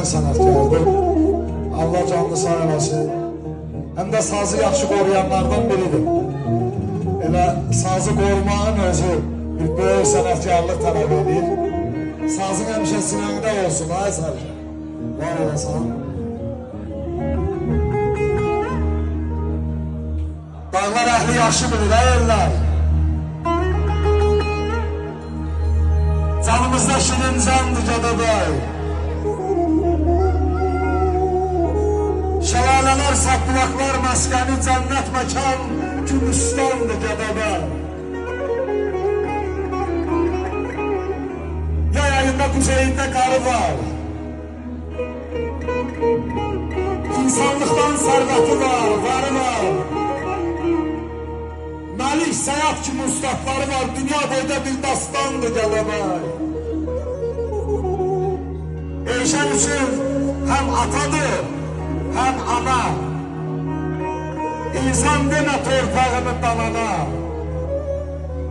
Sənətkardır. Allah canlı sağ eləsin. Həm də sazı yaxşı qoruyanlardan biridir. Elə sazı qorumağın özü bir böyük sənətkarlıq tələb edir. Sazın həmişə sinəndə olsun, ay Sərcan. Var olasan. Dağlar əhli yaxşı bilir, əyirlər. Canımızda şirin candır Gədəbəy. Şelaleler, saplaklar, maskeni, cennet mekan, Gülüstan'dı Gədəbəy. Yay ayında kuzeyinde karı var. İnsanlıktan serveti var, varı var. Melik, Seyat kimi ustadları var, dünya boyda bir dastandı Gədəbəy. Eyşan üçün hem atadır, hem ana. İnsan deme torpağını dalana.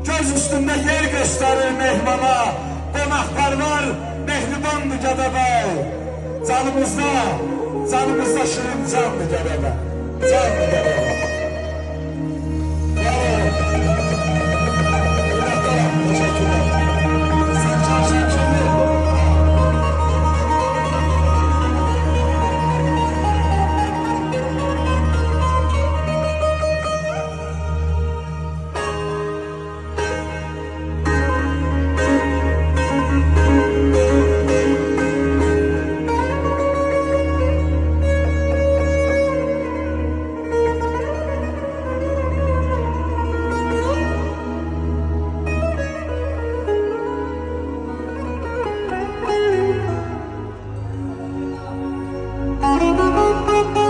Göz üstünde yer gösterir mehmana. Qonaqperver, mehribandır Gədəbəy. Canımızda şirin candır Gədəbəy. Candır Gədəbəy. Thank you.